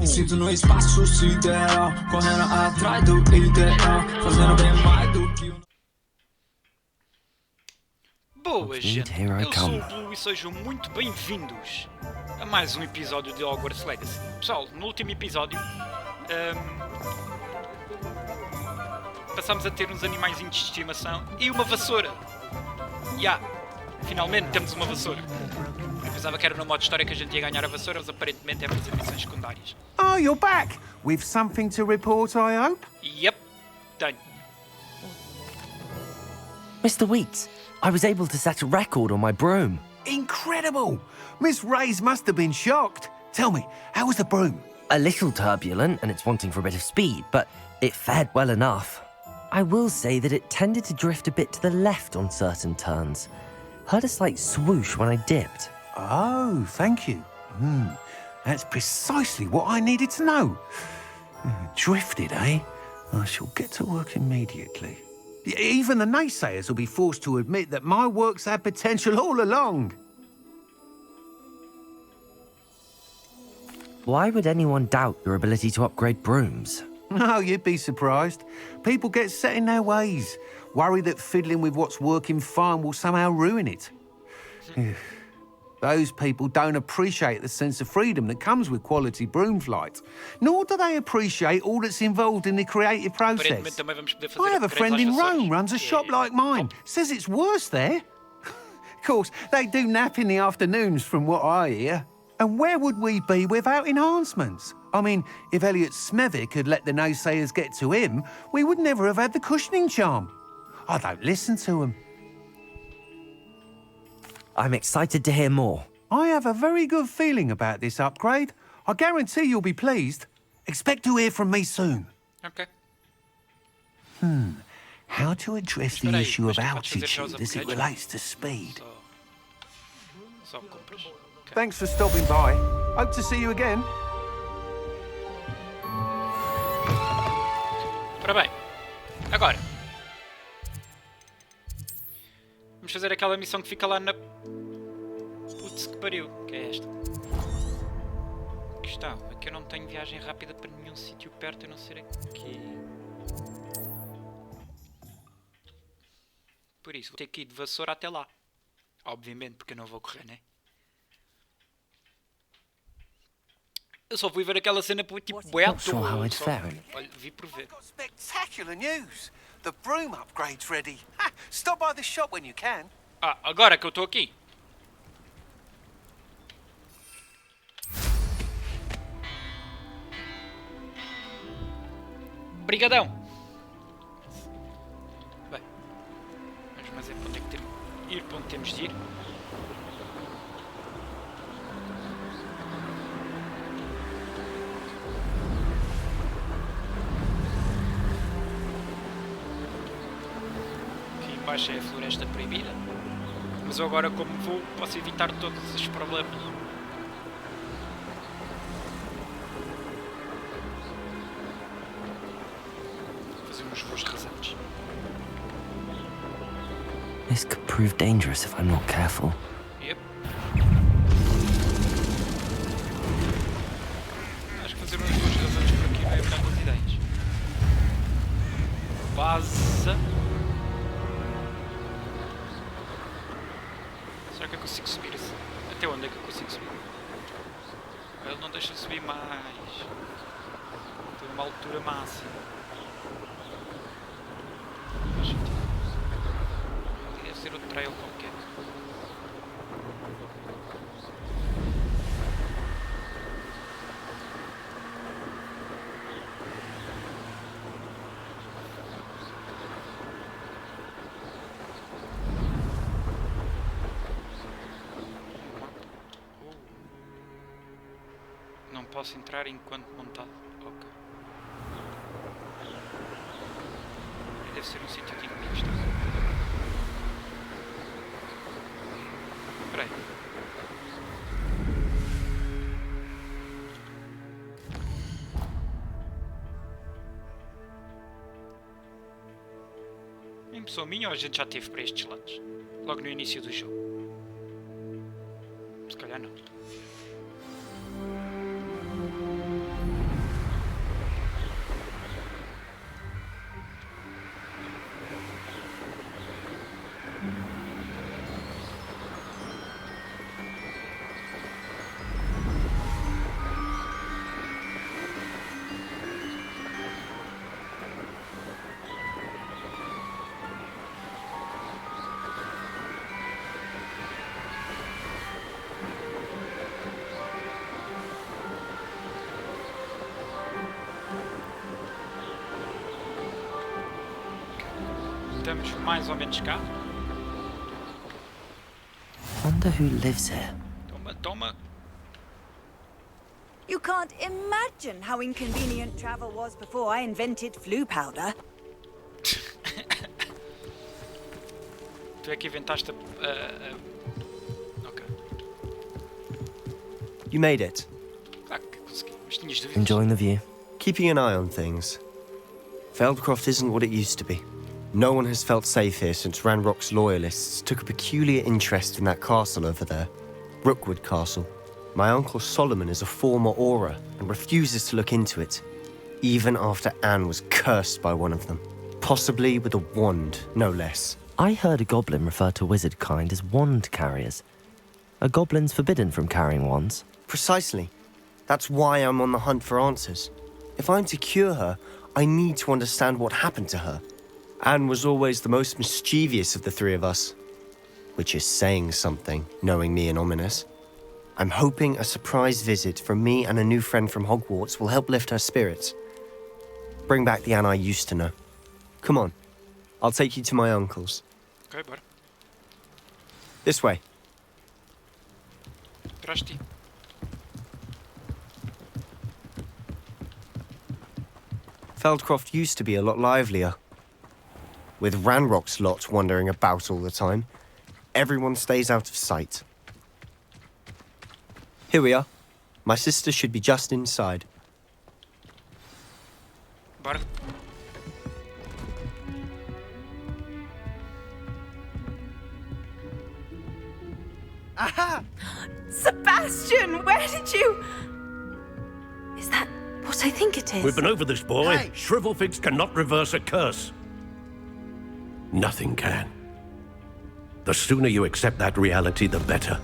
Me sinto no espaço sideral, correndo atrás do ideal, fazendo bem mais do que o... Boa, gente. Eu sou o Blue e sejam muito bem-vindos a mais um episódio de Hogwarts Legacy. Pessoal, no último episódio passámos a ter uns animaizinhos de estimação e uma vassoura. Finalmente temos uma vassoura. Eu pensava que era no modo história que a gente ia ganhar a vassoura, mas aparentemente é fazer missões secundárias. Oh, you're back! With something to report, I hope? Yep, tenho. Mr. Wheats, I was able to set a record on my broom. Incredible! Miss Reyes must have been shocked. Tell me, how was the broom? A little turbulent and it's wanting for a bit of speed, but it fared well enough. I will say that it tended to drift a bit to the left on certain turns. Heard a slight swoosh when I dipped. Oh, thank you. That's precisely what I needed to know. Drifted, eh? I shall get to work immediately. Even the naysayers will be forced to admit that my work's had potential all along. Why would anyone doubt your ability to upgrade brooms? Oh, you'd be surprised. People get set in their ways, worry that fiddling with what's working fine will somehow ruin it. Those people don't appreciate the sense of freedom that comes with quality broom flight, nor do they appreciate all that's involved in the creative process. I have a friend in Rome runs a shop like mine. Says it's worse there. Of course, they do nap in the afternoons from what I hear. And where would we be without enhancements? I mean, if Elliot Smethwick had let the naysayers get to him, we would never have had the cushioning charm. I don't listen to him. I'm excited to hear more. I have a very good feeling about this upgrade. I guarantee you'll be pleased. Expect to hear from me soon. Okay. How to address the issue of altitude as it relates to speed. Só compras. Okay. Thanks for stopping by. Hope to see you again. Ora bem, agora vamos fazer aquela missão que fica lá na... Putz, que pariu, que é esta? Aqui está, aqui eu não tenho viagem rápida para nenhum sítio perto a não ser aqui. Por isso, vou ter que ir de Vassoura até lá. Obviamente, porque eu não vou correr, né? Eu só fui ver aquela cena tipo bué à toa. Olha, vi por ver. Spectacular news. The broom upgrade's ready. Stop by the shop when you can. Agora que eu estou aqui. Brigadão. Bem, mas é para onde é que ir para onde temos de ir. Embaixo é a floresta proibida, mas eu agora como vou posso evitar todos esses problemas. Vou fazer uns voos rasantes. This could prove dangerous if I'm not careful. Yep. Acho que fazer uns voos rasantes por aqui vai dar boas ideias. Vaza. Será que eu consigo subir assim? Até onde é que eu consigo subir? Ele não deixa subir mais. Estou numa altura máxima. Faz sentido. Ali deve ser outro trail qualquer. Não posso entrar enquanto montado. Ok. Deve ser um sítio de inimigos, tá? Espera aí. É impressão minha ou a gente já teve para estes lados? Logo no início do jogo? Se calhar não. estamos mais ou menos cá. Wonder who lives here. Toma, toma. You can't imagine how inconvenient travel was before I invented flu powder. Tu é que inventaste Ok. You made it. Claro que consegui, mas tinhas dúvidas. Enjoying the view. Keeping an eye on things. Feldcroft isn't what it used to be. No one has felt safe here since Ranrock's loyalists took a peculiar interest in that castle over there. Rookwood Castle. My uncle Solomon is a former Auror and refuses to look into it, even after Anne was cursed by one of them. Possibly with a wand, no less. I heard a goblin refer to wizard kind as wand carriers. Are goblins forbidden from carrying wands? Precisely. That's why I'm on the hunt for answers. If I'm to cure her, I need to understand what happened to her. Anne was always the most mischievous of the three of us. Which is saying something, knowing me and Ominous. I'm hoping a surprise visit from me and a new friend from Hogwarts will help lift her spirits. Bring back the Anne I used to know. Come on. I'll take you to my uncle's. Ok, bora. This way. Atrás de ti. Feldcroft used to be a lot livelier. With Ranrock's lot wandering about all the time, everyone stays out of sight. Here we are. My sister should be just inside. Bora. Aha! Sebastian, where did you... Is that what I think it is? We've been over this, boy. Hey. Shrivelfigs cannot reverse a curse. Nothing can. The sooner you accept that reality, the better.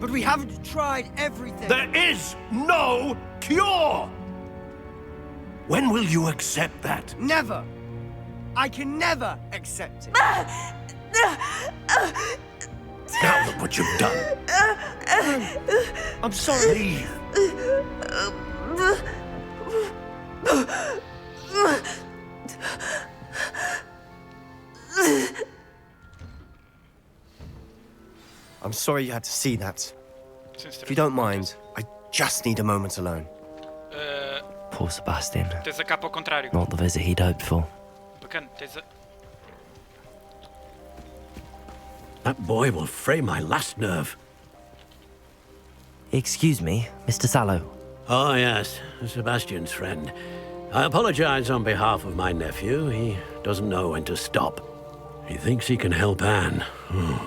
But we haven't tried everything. There is no cure! When will you accept that? Never. I can never accept it. Now look what you've done. I'm sorry. Leave. I'm sorry you had to see that. If you don't mind, I just need a moment alone. Poor Sebastian. Tens a capa ao contrário. Not the visit he'd hoped for. Bacana, tens a... That boy will fray my last nerve. Excuse me, Mr. Sallow. Oh, yes, Sebastian's friend. I apologize on behalf of my nephew. He doesn't know when to stop. He thinks he can help Anne,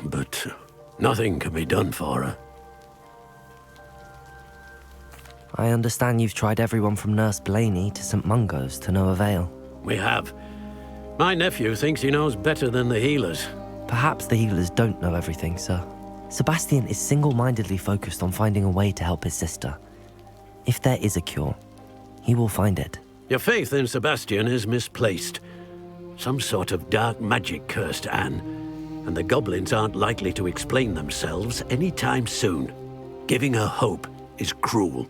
but nothing can be done for her. I understand you've tried everyone from Nurse Blaney to St. Mungo's to no avail. We have. My nephew thinks he knows better than the healers. Perhaps the healers don't know everything, sir. Sebastian is single-mindedly focused on finding a way to help his sister. If there is a cure, he will find it. Your faith in Sebastian is misplaced. Some sort of dark magic cursed Anne, and the goblins aren't likely to explain themselves anytime soon. Giving her hope is cruel.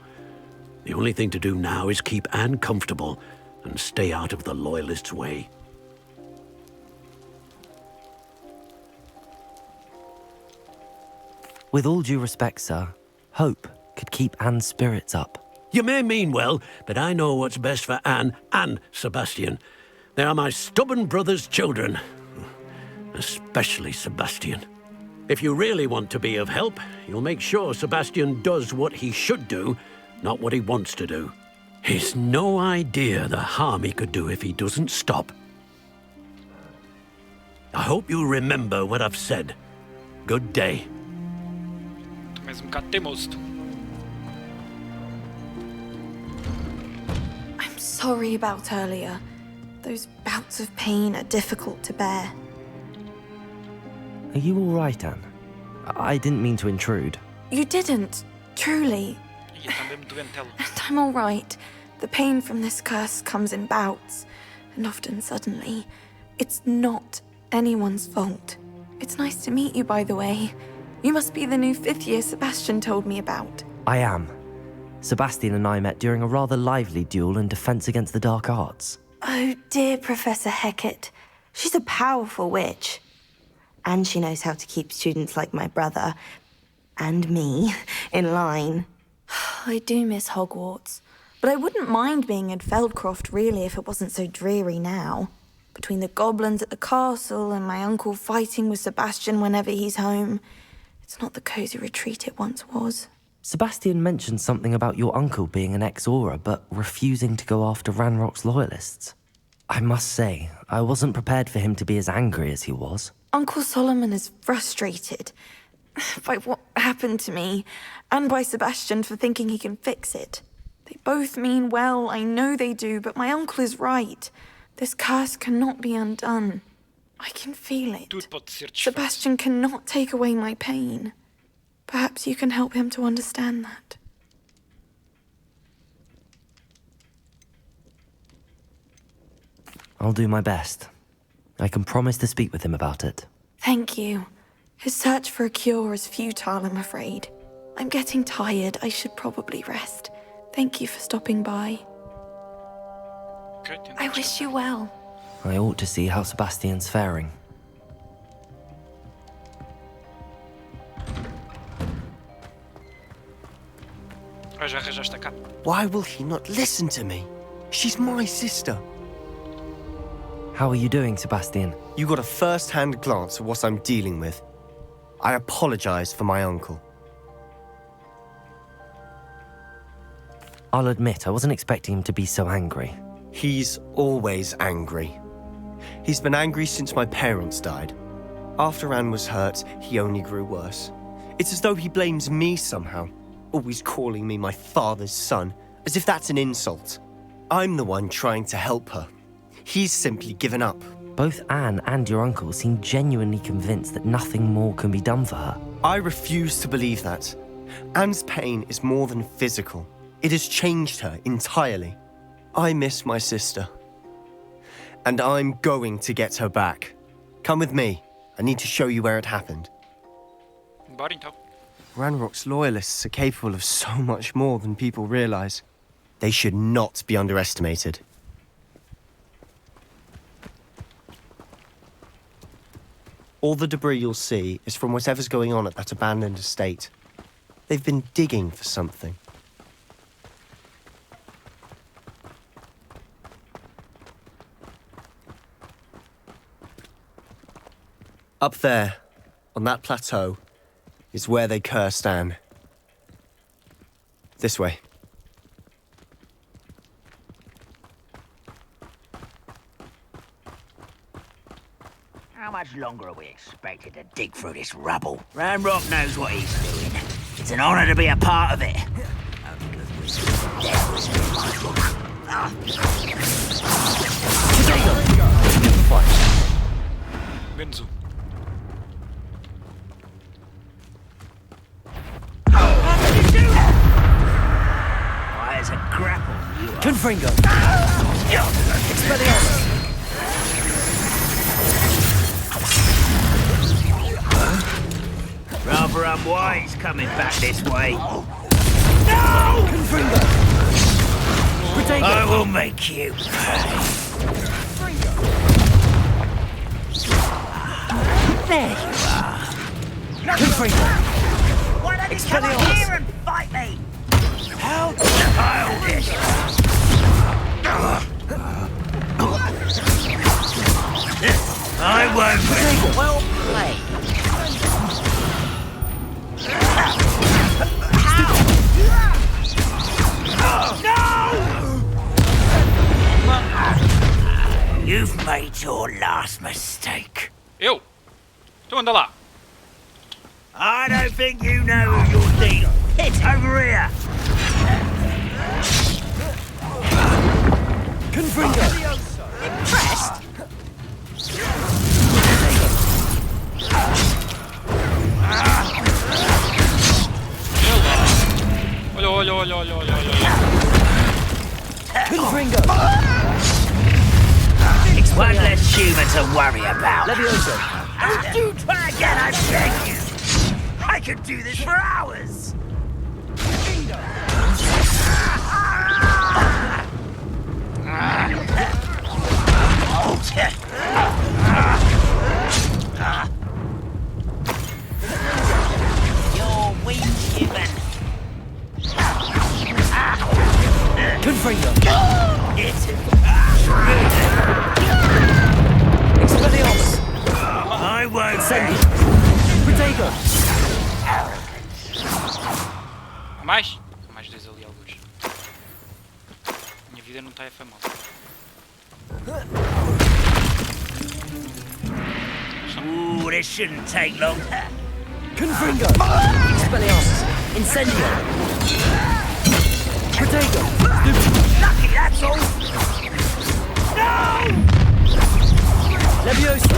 The only thing to do now is keep Anne comfortable and stay out of the Loyalists' way. With all due respect, sir, hope could keep Anne's spirits up. You may mean well, but I know what's best for Anne and Sebastian. They are my stubborn brother's children. Especially Sebastian. If you really want to be of help, you'll make sure Sebastian does what he should do, not what he wants to do. He's no idea the harm he could do if he doesn't stop. I hope you remember what I've said. Good day. Tu és bocado teimoso. I'm sorry about earlier. Those bouts of pain are difficult to bear. Are you all right, Anne? I didn't mean to intrude. You didn't, truly. Ih, está mesmo doente ela. And I'm all right. The pain from this curse comes in bouts, and often suddenly. It's not anyone's fault. It's nice to meet you, by the way. You must be the new 5th year Sebastian told me about. I am. Sebastian and I met during a rather lively duel in Defense Against the Dark Arts. Oh dear, Professor Hecat. She's a powerful witch. And she knows how to keep students like my brother, and me, in line. I do miss Hogwarts, but I wouldn't mind being in Feldcroft, really, if it wasn't so dreary now. Between the goblins at the castle and my uncle fighting with Sebastian whenever he's home, it's not the cosy retreat it once was. Sebastian mentioned something about your uncle being an ex-Auror, but refusing to go after Ranrock's loyalists. I must say, I wasn't prepared for him to be as angry as he was. Uncle Solomon is frustrated by what happened to me, and by Sebastian for thinking he can fix it. They both mean well, I know they do, but my uncle is right. This curse cannot be undone. I can feel it. Sebastian cannot take away my pain. Perhaps you can help him to understand that. I'll do my best. I can promise to speak with him about it. Thank you. His search for a cure is futile, I'm afraid. I'm getting tired. I should probably rest. Thank you for stopping by. I wish you well. I ought to see how Sebastian's faring. Why will he not listen to me? She's my sister. How are you doing, Sebastian? You got a first-hand glance at what I'm dealing with. I apologize for my uncle. I'll admit, I wasn't expecting him to be so angry. He's always angry. He's been angry since my parents died. After Anne was hurt, he only grew worse. It's as though he blames me somehow, always calling me my father's son, as if that's an insult. I'm the one trying to help her. He's simply given up. Both Anne and your uncle seem genuinely convinced that nothing more can be done for her. I refuse to believe that. Anne's pain is more than physical. It has changed her entirely. I miss my sister. And I'm going to get her back. Come with me. I need to show you where it happened. Ranrock's loyalists are capable of so much more than people realize. They should not be underestimated. All the debris you'll see is from whatever's going on at that abandoned estate. They've been digging for something. Up there, on that plateau, is where they cursed Anne. This way. How much longer are we expected to dig through this rubble? Ranrock knows what he's doing. It's an honor to be a part of it. Benzo. Why is a grapple? Confringo! Expelliarmus! Rather unwise coming back this way. No! Confringo! I will make you pay. There you are. Confringo! Why don't you come up here and fight me? How childish! I won't be well played. No! You've made your last mistake. Eu? Tu anda lá. I don't think you know who you're dealing. It's over here. Confringo! Impressed? Olha, olha, olha, olha, olha, olha. Confringo! One less human to worry about. Levioso! Don't you try again, I beg you! I could do this for hours! Confringo! Expelliarmus! I won't. Incendio! Protego! Há mais? Há mais dois ali, alguns. Minha vida não está famosa. Ooh, this shouldn't take long. Confringo! Expelliarmus! Incendio! Protego! Lucky, that's all. No! Levioso!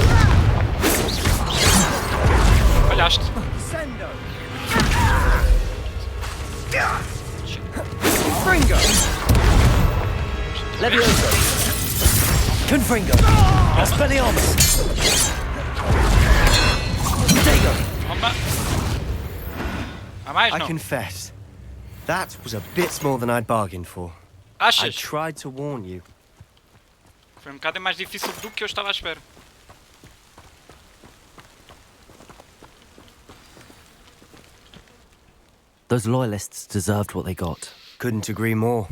Falhaste. Sendo. Confringo! Levioso! Confringo! Expelliarmus! Protego! Opa! Há mais, I não? confess, that was a bit more than I'd bargained for. I Achas? tried to warn you. Foi bocado mais difícil do que eu estava à espera. Those loyalists deserved what they got. Couldn't agree more.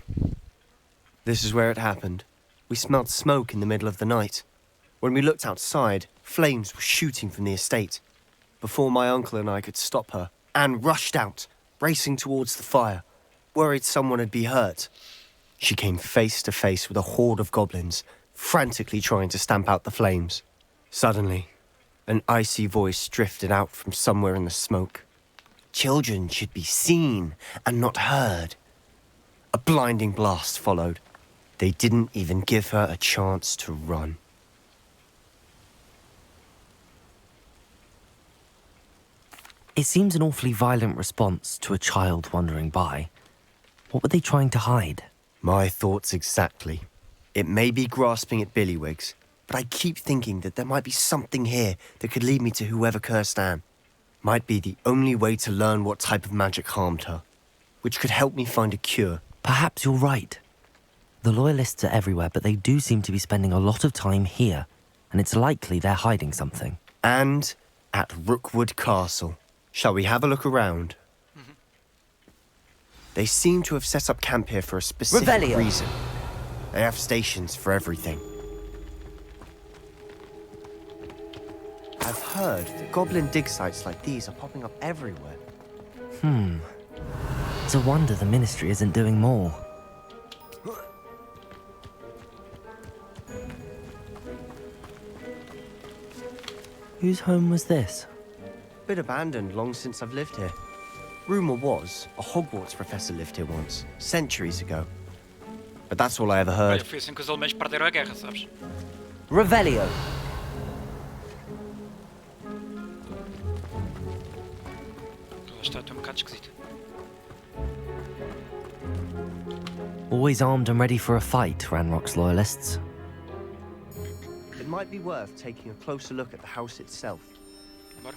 This is where it happened. We smelled smoke in the middle of the night. When we looked outside, flames were shooting from the estate. Before my uncle and I could stop her, Anne rushed out, racing towards the fire, worried someone had been hurt. She came face to face with a horde of goblins, frantically trying to stamp out the flames. Suddenly, an icy voice drifted out from somewhere in the smoke. Children should be seen and not heard. A blinding blast followed. They didn't even give her a chance to run. It seems an awfully violent response to a child wandering by. What were they trying to hide? My thoughts exactly. It may be grasping at Billywigs, but I keep thinking that there might be something here that could lead me to whoever cursed Anne. Might be the only way to learn what type of magic harmed her, which could help me find a cure. Perhaps you're right. The Loyalists are everywhere, but they do seem to be spending a lot of time here, and it's likely they're hiding something. And at Rookwood Castle. Shall we have a look around? They seem to have set up camp here for a specific Revelio. reason. They have stations for everything. I've heard that goblin dig sites like these are popping up everywhere. It's a wonder the Ministry isn't doing more. Whose home was this? Bit abandoned long since I've lived here. Rumour was, a Hogwarts professor lived here once, centuries ago. But that's all I ever heard. Olha, foi assim que os alemães perderam a guerra, sabes? Revelio. Aquela estátua é um bocado esquisita. Always armed and ready for a fight, Ranrock's Loyalists. It might be worth taking a closer look at the house itself. Bora.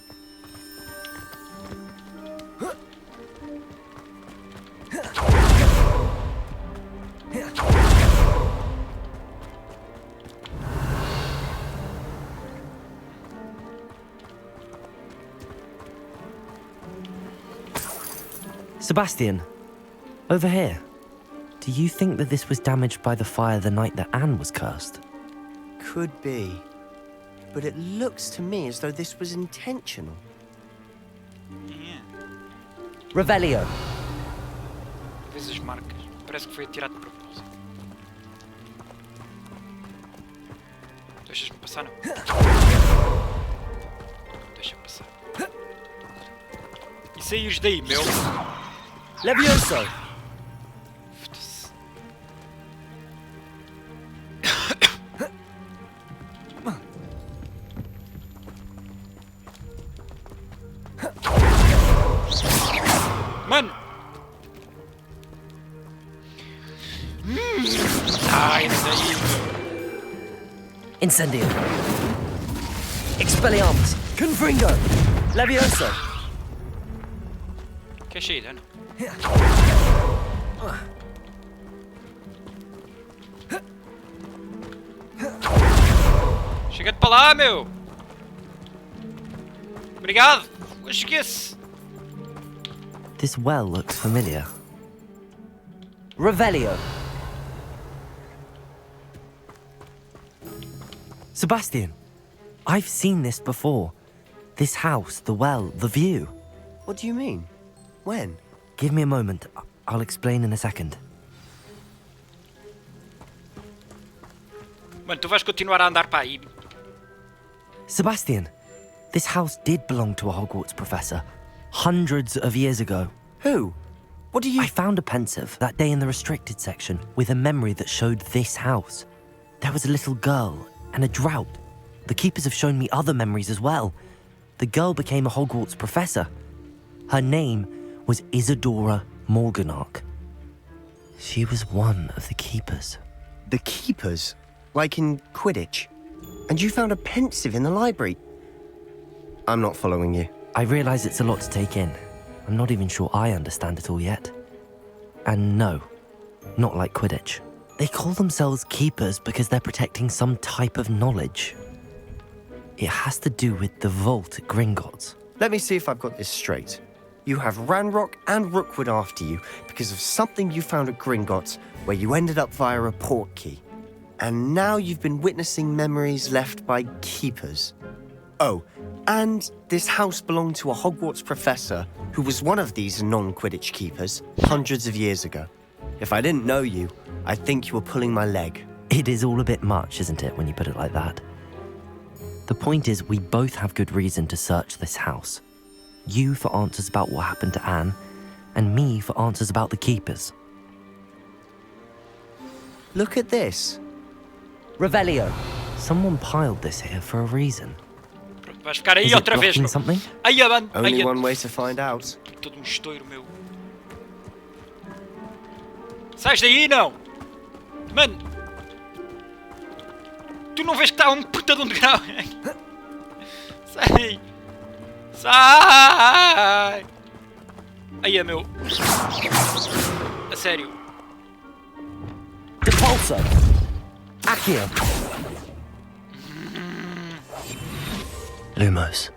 Sebastian, over here. Do you think that this was damaged by the fire the night that Anne was cursed? Could be. But it looks to me as though this was intentional. Yeah. Revelio. Vês as marcas. Parece que foi atirado de propósito. Deixas-me passar, não? Deixa passar. E saíres daí, meu? Levioso. Foda-se. Mano! Ai, daí! Incendio. Expelliarmus. Confringo. Levioso. Quer sair, não? Chega-te para lá, meu! Obrigado! Esquece! This well looks familiar. Revelio. Sebastian, I've seen this before. This house, the well, the view. What do you mean? When? Give me a moment. I'll explain in a second. Mano, tu vais continuar a andar para aí. Sebastian, this house did belong to a Hogwarts professor. Hundreds of years ago. Who? What do you... I found a pensive that day in the restricted section with a memory that showed this house. There was a little girl and a drought. The keepers have shown me other memories as well. The girl became a Hogwarts professor. Her name was Isadora Morganach. She was one of the keepers. The keepers? Like in Quidditch? And you found a pensive in the library? I'm not following you. I realise it's a lot to take in. I'm not even sure I understand it all yet. And no, not like Quidditch. They call themselves keepers because they're protecting some type of knowledge. It has to do with the vault at Gringotts. Let me see if I've got this straight. You have Ranrock and Rookwood after you because of something you found at Gringotts where you ended up via a portkey. And now you've been witnessing memories left by keepers. Oh, and this house belonged to a Hogwarts professor who was one of these non-Quidditch keepers hundreds of years ago. If I didn't know you, I'd think you were pulling my leg. It is all a bit much, isn't it, when you put it like that? The point is, we both have good reason to search this house. You for answers about what happened to Anne, and me for answers about the keepers. Look at this. Revelio. Someone piled this here for a reason. Vais ficar aí Is it outra vez, blocking meu. something? Aí, mano. Only one way to find out. Todo estouro, meu. Sais daí, não! Mano! Tu não vês que está puta de grau? Sai! Sai! Aí, meu. A sério. Depulso. Accio. Lumos.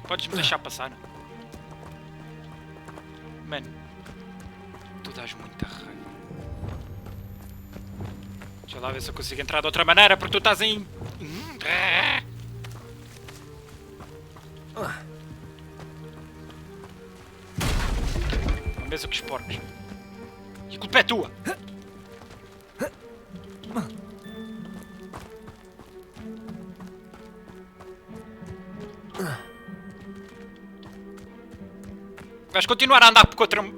Podes-me deixar passar? Mano, tu dás muita raiva. Deixa lá ver se eu consigo entrar de outra maneira, porque tu estás em... Não vês o que os porcos. E a culpa é tua! Vais continuar a andar por contra... Man.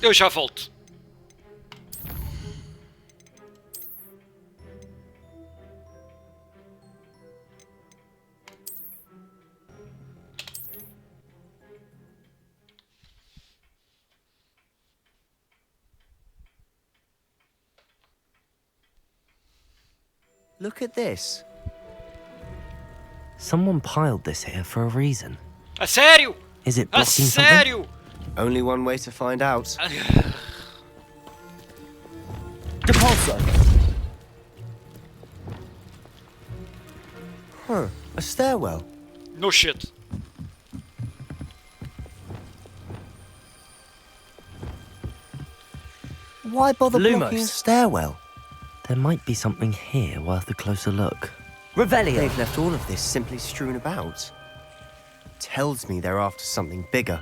Eu já volto. Look at this. Someone piled this here for a reason. A sério? Is it A blocking sério? Only one way to find out. Depulso. Huh, a stairwell. No shit. Why bother Lumos. blocking a stairwell? There might be something here worth a closer look. Revelio. They've left all of this simply strewn about. Tells me they're after something bigger.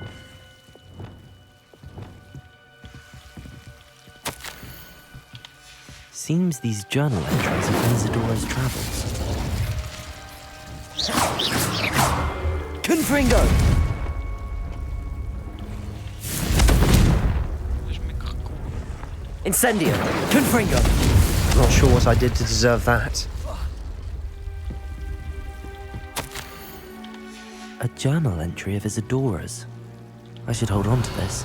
Seems these journal entries are from Isadora's travels. Confringo! Incendio! Confringo! Not sure what I did to deserve that. A journal entry of Isadora's. I should hold on to this.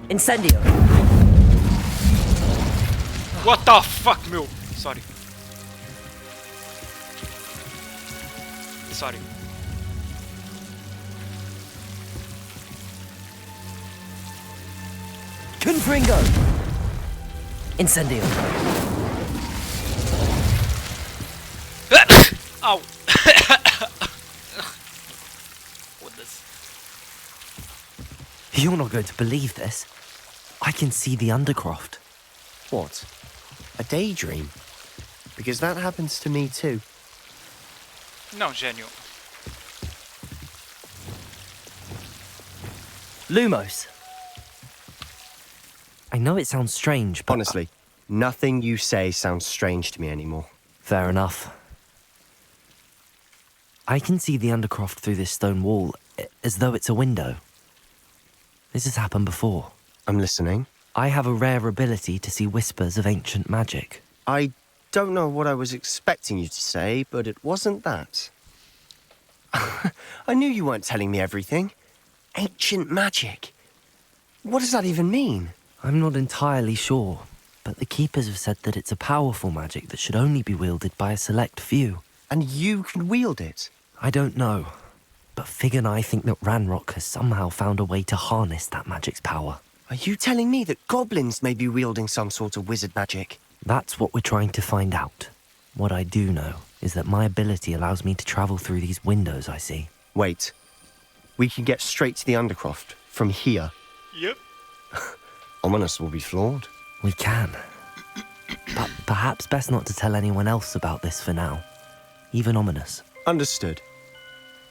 Incendio! What the fuck, meu? Sorry. desnecessário. Confringo! Incendio! Au! Foda-se. You're not going to believe this. I can see the Undercroft. What? A daydream? Because that happens to me too. Não, gênio. Lumos. I know it sounds strange, but... Honestly, nothing you say sounds strange to me anymore. Fair enough. I can see the Undercroft through this stone wall, as though it's a window. This has happened before. I'm listening. I have a rare ability to see whispers of ancient magic. I don't know what I was expecting you to say, but it wasn't that. I knew you weren't telling me everything. Ancient magic. What does that even mean? I'm not entirely sure, but the Keepers have said that it's a powerful magic that should only be wielded by a select few. And you can wield it? I don't know, but Fig and I think that Ranrock has somehow found a way to harness that magic's power. Are you telling me that goblins may be wielding some sort of wizard magic? That's what we're trying to find out. What I do know is that my ability allows me to travel through these windows I see. Wait. We can get straight to the Undercroft from here. Yep. Ominous will be floored. We can. But perhaps best not to tell anyone else about this for now. Even Ominous. Understood.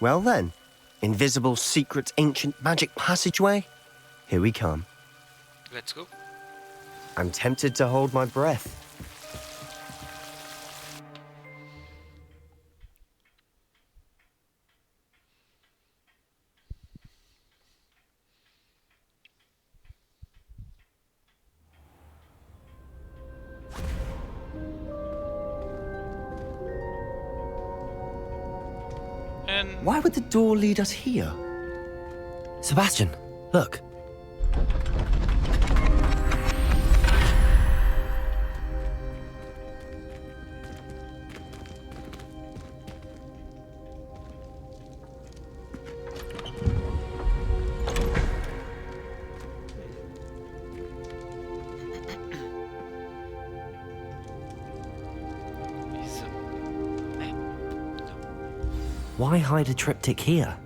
Well then, invisible, secret, ancient magic passageway? Here we come. Let's go. I'm tempted to hold my breath. And why would the door lead us here? Sebastian, look. Why hide a triptych here?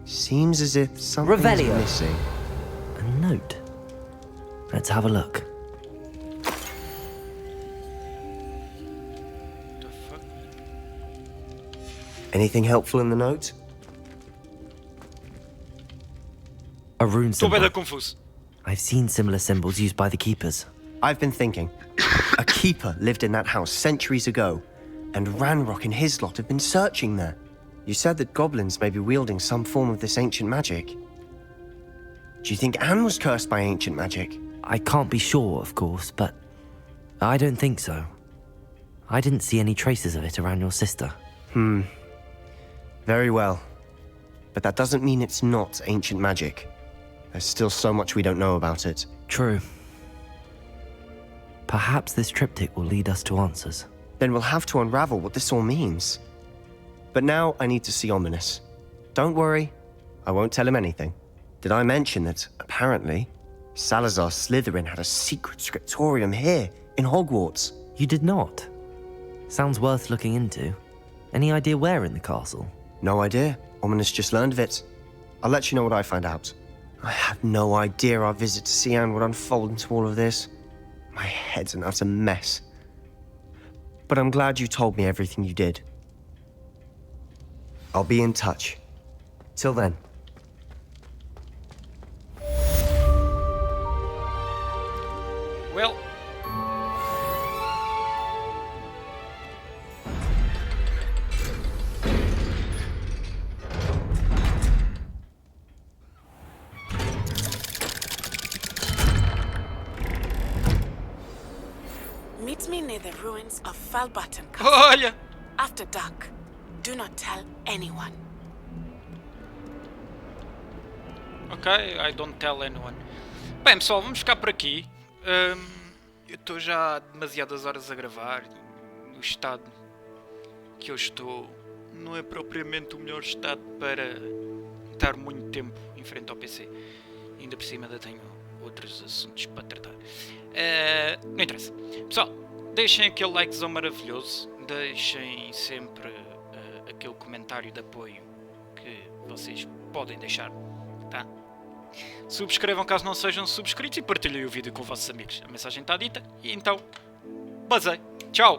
Seems as if something's Revelio. missing. A note. Let's have a look. the fuck? Anything helpful in the note? A rune Estou symbol. bem confuso. I've seen similar symbols used by the Keepers. I've been thinking. A keeper lived in that house centuries ago, and Ranrock and his lot have been searching there. You said that goblins may be wielding some form of this ancient magic. Do you think Anne was cursed by ancient magic? I can't be sure, of course, but I don't think so. I didn't see any traces of it around your sister. Very well. But that doesn't mean it's not ancient magic. There's still so much we don't know about it. True. Perhaps this triptych will lead us to answers. Then we'll have to unravel what this all means. But now I need to see Ominous. Don't worry, I won't tell him anything. Did I mention that, apparently, Salazar Slytherin had a secret scriptorium here, in Hogwarts? You did not? Sounds worth looking into. Any idea where in the castle? No idea. Ominous just learned of it. I'll let you know what I find out. I had no idea our visit to Sian would unfold into all of this. My head's an utter mess. But I'm glad you told me everything you did. I'll be in touch. Till then. Well. Meet me near the ruins of Falbutton Castle. Olha! After dark. Do not tell anyone. Ok, I don't tell anyone. Bem pessoal, vamos ficar por aqui. Eu estou já há demasiadas horas a gravar. O estado que eu estou não é propriamente o melhor estado para estar muito tempo em frente ao PC. Ainda por cima ainda tenho outros assuntos para tratar. Não interessa. Pessoal, deixem aquele likezão maravilhoso. Deixem sempre aquele comentário de apoio que vocês podem deixar, tá? Subscrevam caso não sejam subscritos e partilhem o vídeo com os vossos amigos. A mensagem está dita e então, basei. Tchau!